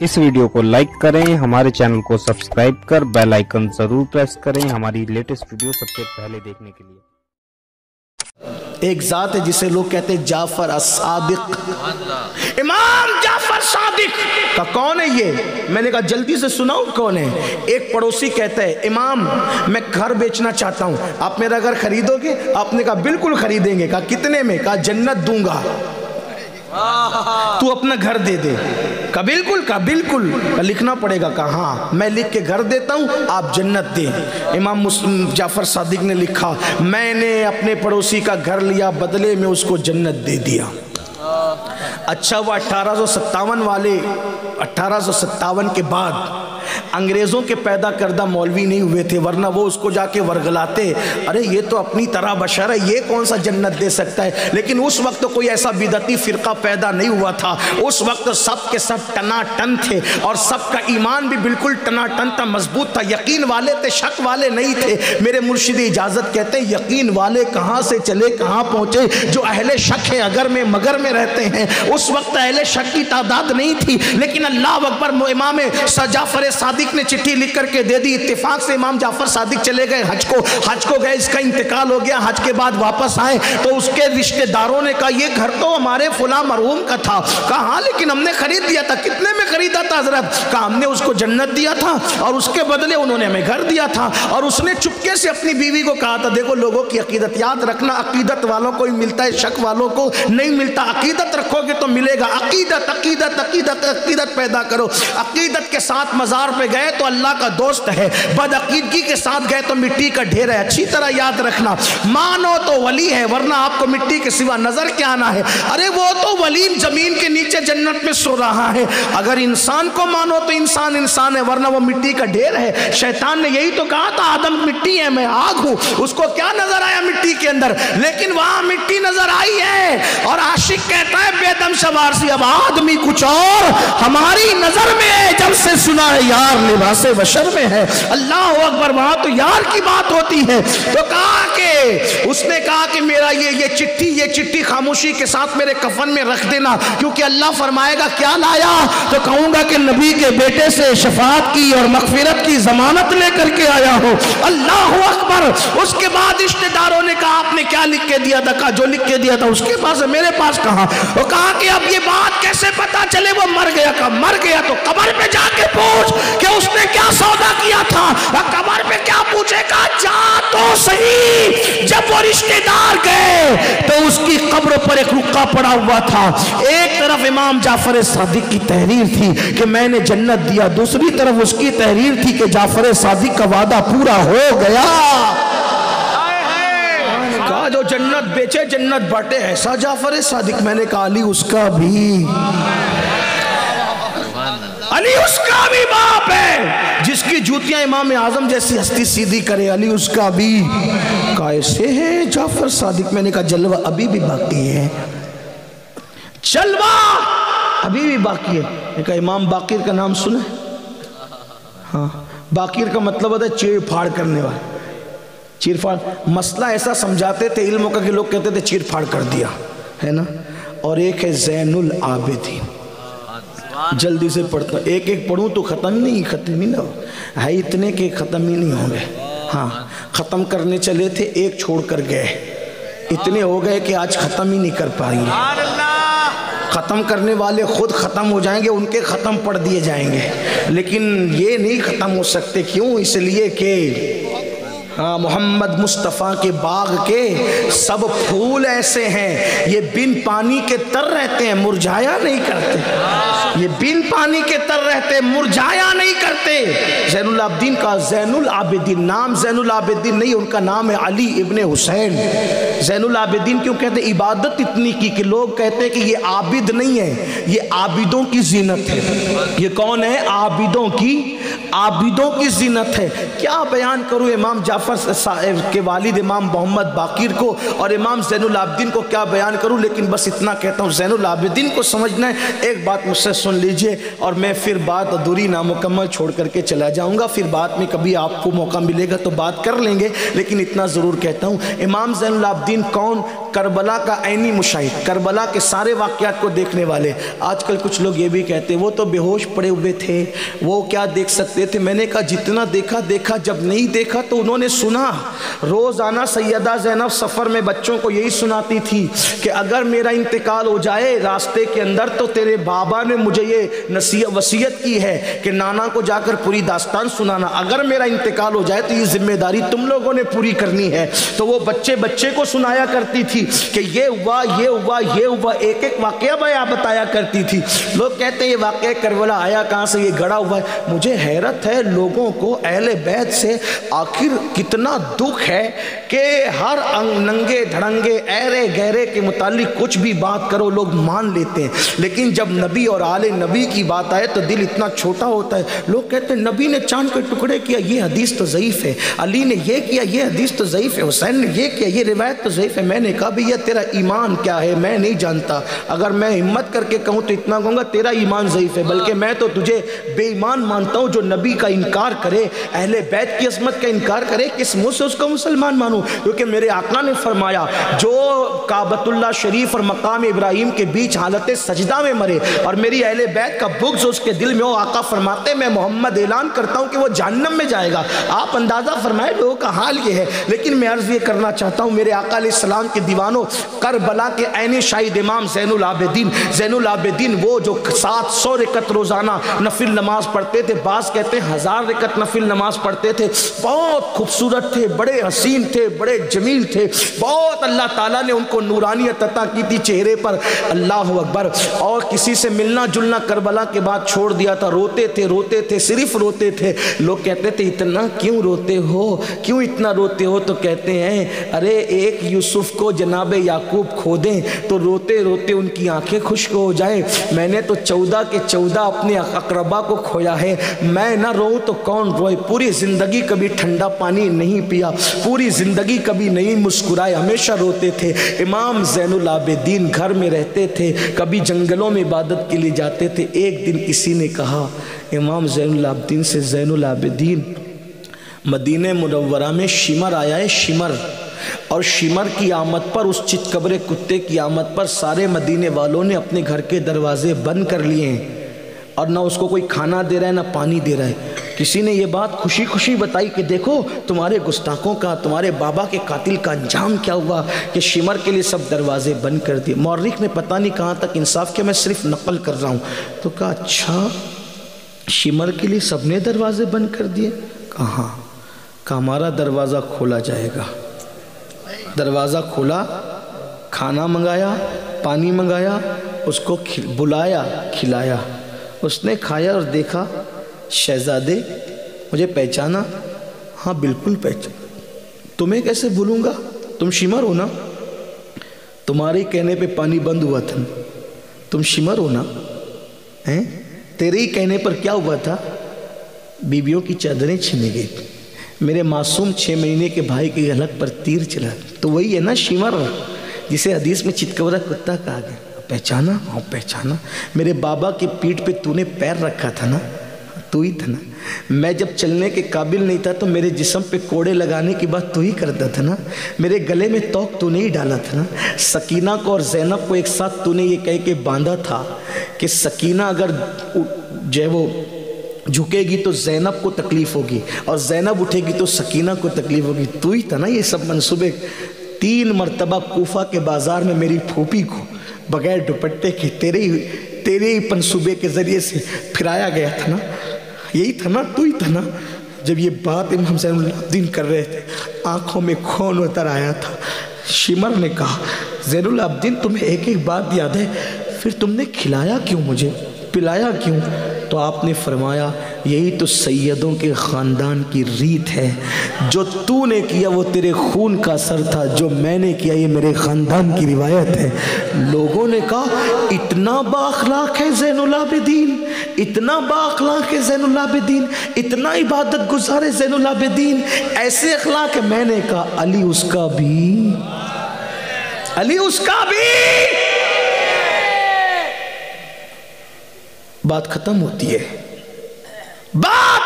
इस वीडियो को लाइक करें, हमारे चैनल को सब्सक्राइब कर बेल आइकन जरूर प्रेस करें हमारी लेटेस्ट वीडियो सबसे पहले देखने के लिए। एक जात है जिसे लोग कहते हैं जाफर as-सादिक, इमाम जाफर सादिक का कौन है ये? मैंने कहा जल्दी से सुनाओ कौन है। एक पड़ोसी कहता है इमाम मैं घर बेचना चाहता हूं, आप मेरा घर खरीदोगे? आपने कहा बिल्कुल खरीदेंगे। कहा कितने में? कहा जन्नत दूंगा, तू अपना घर दे दे। कहा बिल्कुल, कहा बिल्कुल। कहा लिखना पड़ेगा? कहा हाँ मैं लिख के घर देता हूँ, आप जन्नत दें। इमाम जाफर सादिक ने लिखा मैंने अपने पड़ोसी का घर लिया, बदले में उसको जन्नत दे दिया। अच्छा वो 1857 के बाद अंग्रेज़ों के पैदा करदा मौलवी नहीं हुए थे, वरना वो उसको जाके वर्गलाते, अरे ये तो अपनी तरह बशर है, ये कौन सा जन्नत दे सकता है। लेकिन उस वक्त तो कोई ऐसा बिदती फ़िरका पैदा नहीं हुआ था। उस वक्त सब के सब टनाटन थे और सबका ईमान भी बिल्कुल टनाटन था, मजबूत था। यकीन वाले थे, शक वाले नहीं थे। मेरे मुर्शिद इजाज़त कहते हैं यकीन वाले कहाँ से चले कहाँ पहुँचे, जो अहले शक है अगर में मगर में रहते हैं। उस वक्त अहले शक की तादाद नहीं थी, लेकिन अल्लाह अकबर, इमाम जाफर सादिक ने चिट्ठी लिख करके दे दी। इत्तेफाक से इमाम जाफर सादिक चले गए हज को गए, इसका इंतकाल हो गया। हज के बाद वापस आए तो उसके रिश्तेदारों ने कहा ये घर तो हमारे फुला मरहूम का था। कहा हाँ लेकिन हमने खरीद दिया था। कितने में खरीदा था हजरत? कहा हमने उसको जन्नत दिया था और उसके बदले उन्होंने हमें घर दिया था। और उसने चुपके से अपनी बीवी को कहा था देखो लोगों की अकीदत याद रखना, अकीदत वालों को ही मिलता है, शक वालों को नहीं मिलता। अकीदत रखोगे तो मिलेगा। अकीदत अकीदत अकीदत अकीदत पैदा करो। अकीदत के साथ मजार पे गए तो अल्लाह का दोस्त है, बदअकीदगी के साथ गए तो मिट्टी का ढेर है। अच्छी तरह याद रखना, मानो तो वली है वरना आपको मिट्टी के सिवा नजर क्या आना है। अरे वो तो वली जमीन के नीचे जन्नत में सो रहा है। अगर इंसान को मानो तो इंसान इंसान है वरना वो मिट्टी का ढेर है। शैतान ने यही तो कहा था आदम मिट्टी है मैं आग हूं। उसको क्या नजर आया मिट्टी के अंदर, लेकिन वहां मिट्टी नजर आई है। और आशिक कहता है बेदम सवार सी अब आदमी कुछ और हमारी नजर में है, जब से सुना है यार लिबासे बशर में है। अल्लाह अकबर, वहां तो यार की बात होती है। तो कहा कि उसने कहा कि मेरा ये चिट्ठी खामोशी के साथ मेरे कफन में रख देना, क्योंकि अल्लाह फरमाएगा क्या लाया तो कहूंगा कि नबी के बेटे से शफाअत की और मगफिरत की जमानत लेकर के आया हो। अल्लाह अकबर। उसके बाद रिश्तेदारों ने कहा आपने क्या लिख के दिया था? कहा जो लिख के दिया था उसके पास है, मेरे पास कहां? वो कहा कि अब ये बात कैसे पता चले वो मर गया? का मर गया तो कब्र पे जाके पूछ कि उसने क्या सौदा किया था। कब्र पे क्या पूछेगा? जा तो सही। जब वो रिश्तेदार गए तो उसकी कब्र पर एक रुक्का पड़ा हुआ था। एक तरफ इमाम जाफर सादिक की तहरीर थी कि मैंने जन्नत दिया, दूसरी तरफ उसकी तहरीर थी कि जाफर सादिक का वादा पूरा हो गया। कहा जो जन्नत बेचे जन्नत बांटे ऐसा जाफर सादिक। मैंने कहा अली उसका भी, अली उसका भी बाप है जिसकी जूतियां इमाम आजम जैसी हस्ती सीधी करे, अली उसका भी। कैसे है जाफर सादिक? मैंने कहा जलवा अभी भी बाकी है, जलवा अभी भी बाकी है। मैंने कहा इमाम बाकिर का नाम सुना? हाँ, बाकिर का मतलब होता है चीर फाड़ करने वाला। चीर फाड़ मसला ऐसा समझाते थे इल्म का कि लोग कहते थे चीर फाड़ कर दिया है ना। और एक है ज़ैनुल आबिदीन, जल्दी से पढ़ता, एक एक पढ़ूं तो खत्म ही ना है, इतने के खत्म ही नहीं होंगे। हाँ खत्म करने चले थे, एक छोड़ कर गए, इतने हो गए कि आज खत्म ही नहीं कर पाएंगे। खत्म करने वाले खुद खत्म हो जाएंगे, उनके खत्म पढ़ दिए जाएंगे, लेकिन ये नहीं खत्म हो सकते। क्यों? इसलिए कि मोहम्मद मुस्तफ़ा के बाग के सब फूल ऐसे हैं ये बिन पानी के तर रहते हैं, मुरझाया नहीं करते। ये बिन पानी के तर रहते हैं, मुरझाया नहीं करते। ज़ैनुल आबिदीन का ज़ैनुल आबिदीन नाम ज़ैनुल आबिदीन नहीं, उनका नाम है अली इब्ने हुसैन। ज़ैनुल आबिदीन क्यों कहते? इबादत इतनी की कि लोग कहते हैं कि ये आबिद नहीं है, ये आबिदों की जीनत है। ये कौन है? आबिदों की आबिदों की ज़ीनत है। क्या बयान करूँ इमाम जाफ़र के वालिद इमाम मोहम्मद बाक़िर को और इमाम ज़ैनुल आबिदीन को क्या बयान करूँ, लेकिन बस इतना कहता हूँ, ज़ैनुल आबिदीन को समझना है। एक बात मुझसे सुन लीजिए और मैं फिर बात अधूरी नामुकम्मल छोड़ करके चला जाऊँगा, फिर बाद में कभी आपको मौका मिलेगा तो बात कर लेंगे, लेकिन इतना ज़रूर कहता हूँ, इमाम ज़ैनुल आबिदीन कौन? करबला का ऐनी मुशाहिद, करबला के सारे वाक़यात को देखने वाले। आजकल कुछ लोग ये भी कहते हैं वो तो बेहोश पड़े हुए थे, वो क्या देख सकते थे। मैंने कहा जितना देखा देखा, जब नहीं देखा तो उन्होंने सुना। रोज़ाना सैयदा ज़ैनब सफ़र में बच्चों को यही सुनाती थी कि अगर मेरा इंतकाल हो जाए रास्ते के अंदर तो तेरे बाबा ने मुझे ये वसीयत की है कि नाना को जाकर पूरी दास्तान सुनाना, अगर मेरा इंतकाल हो जाए तो ये जिम्मेदारी तुम लोगों ने पूरी करनी है। तो वो बच्चे बच्चे को सुनाया करती थी कि ये हुआ ये हुआ ये हुआ, एक एक वाक़या बताया करती थी। लोग कहते हैं ये वाक़या करबला आया कहाँ से, ये गढ़ा हुआ है। मुझे हैरत है लोगों को अहले बैत से आखिर कितना दुख है कि हर नंगे धड़ंगे ऐरे गहरे के मुतालिक कुछ भी बात करो लोग मान लेते हैं, लेकिन जब नबी और आले नबी की बात आए तो दिल इतना छोटा होता है। लोग कहते हैं नबी ने चांद के टुकड़े किया, ये हदीस तो ज़ईफ़ है, अली ने ये किया, ये हदीस तो ज़ईफ़ है, हुसैन ने ये किया, ये रिवायत तो ज़ईफ़ है। मैंने कहा भैया तेरा ईमान क्या है मैं नहीं जानता, अगर मैं हिम्मत करके कहूँ तो इतना कहूँगा तेरा ईमान ज़ईफ़ है, बल्कि मैं तो तुझे बेईमान मानता हूँ। जो नबी का इनकार करे, अहले बैत की असमत का इनकार करे, किस मुँह से उसको मुसलमान मानूँ? क्योंकि मेरे आका ने फरमाया जो काबतुल्लाह शरीफ और मकाम इब्राहिम के बीच हालत सजदा में मरे और मेरी अहले बैत का बुग़्ज़ उसके दिल में हो, आका फरमाते मैं मोहम्मद ऐलान करता हूँ कि वो जहन्नम में जाएगा। आप अंदाज़ा फरमाए लोगों का हाल ये है। लेकिन मैं अर्ज़ ये करना चाहता हूँ मेरे आका अलैहिस्सलाम के दीवानों, करबला के ऐने शाहिद इमाम ज़ैनुल आबिदीन वो जो 700 रकत रोज़ाना नफिल नमाज पढ़ते थे, बास कहते हैं 1000 रकत नफिल नमाज पढ़ते थे, बहुत खूबसूरत थे, बड़े हसीन थे, बड़े जमील थे, बहुत अल्लाह ताला ने उनको नूरानियत अता की थी चेहरे पर, अल्लाह अकबर। और किसी से मिलना जुलना करबला के बाद छोड़ दिया था, रोते थे, सिर्फ रोते थे। लोग कहते थे इतना क्यों रोते हो, क्यों इतना रोते हो? तो कहते हैं अरे एक यूसुफ को जनाब याकूब खो दें तो रोते रोते उनकी आंखें खुश्क हो जाए, मैंने तो 14 के 14 अपने अकरबा को खोया है, मैं ना रोऊं तो कौन रोए? पूरी ज़िंदगी कभी ठंडा पानी नहीं पिया, पूरी ज़िंदगी कभी नहीं मुस्कुराए, हमेशा रोते थे। इमाम ज़ैनुल आबिदीन घर में रहते थे, कभी जंगलों में इबादत के लिए जाते थे। एक दिन किसी ने कहा इमाम ज़ैनुल आबिदीन से, ज़ैनुल आबिदीन मदीने मुनव्वरा में शिमर आया है, शिमर, और शिमर की आमद पर, उस चितकबरे कुत्ते की आमद पर सारे मदीने वालों ने अपने घर के दरवाजे बंद कर लिए हैं और ना उसको कोई खाना दे रहा है ना पानी दे रहा है। किसी ने ये बात खुशी खुशी बताई कि देखो तुम्हारे गुस्ताखों का, तुम्हारे बाबा के कातिल का अंजाम क्या हुआ कि शिमर के लिए सब दरवाजे बंद कर दिए। मौर्रिख ने पता नहीं कहाँ तक इंसाफ किया, मैं सिर्फ नकल कर रहा हूँ। तो कहा अच्छा शिमर के लिए सबने दरवाजे बंद कर दिए? कहाँ? हमारा दरवाज़ा खोला जाएगा। दरवाज़ा खोला, खाना मंगाया, पानी मंगाया, उसको बुलाया, खिलाया, उसने खाया और देखा शहज़ादे मुझे पहचाना? हाँ बिल्कुल पहचाना। तुम्हें कैसे भूलूंगा, तुम शिमर हो ना, तुम्हारे कहने पे पानी बंद हुआ था, तुम शिमर हो ना, हैं? तेरे ही कहने पर क्या हुआ था, बीवियों की चादरें छीनी गई, मेरे मासूम 6 महीने के भाई की हलक पर तीर चला, तो वही है ना शिमर जिसे हदीस में चितकबरा कुत्ता कहा गया। पहचाना? हाँ पहचाना। मेरे बाबा की पीठ पे तूने पैर रखा था ना, तू ही था ना। मैं जब चलने के काबिल नहीं था तो मेरे जिस्म पे कोड़े लगाने की बात तू ही करता था ना। मेरे गले में तोक तूने ही डाला था ना। सकीना को और ज़ैनब को एक साथ तूने ये कह के बांधा था कि सकीना अगर जो है वो झुकेगी तो ज़ैनब को तकलीफ़ होगी और ज़ैनब उठेगी तो सकीना को तकलीफ़ होगी। तू ही था ना ये सब मंसूबे। 3 मरतबा कोफा के बाज़ार में मेरी फूफी को बग़ैर दुपट्टे के तेरे ही मंसूबे के ज़रिए से फिराया गया था ना, यही था ना, तू ही था ना। जब ये बात इमाम ज़ैनुल आबिदीन कर रहे थे आँखों में खून उतर आया था। शिमर ने कहा ज़ैनुल आबिदीन तुम्हें एक एक बात याद है, फिर तुमने खिलाया क्यों, मुझे पिलाया क्यों? تو آپ نے فرمایا یہی تو سیدوں کے خاندان کی ریت ہے، جو تو نے کیا وہ تیرے خون کا اثر تھا، جو میں نے کیا یہ میرے خاندان کی روایت ہے۔ لوگوں نے کہا اتنا با اخلاق ہے زین العابدین، اتنا با اخلاق ہے زین العابدین، اتنا عبادت گزار ہے زین العابدین، ایسے اخلاق ہے۔ میں نے کہا علی اس کا بھی، علی اس کا بھی۔ بات ختم ہوتی ہے، بات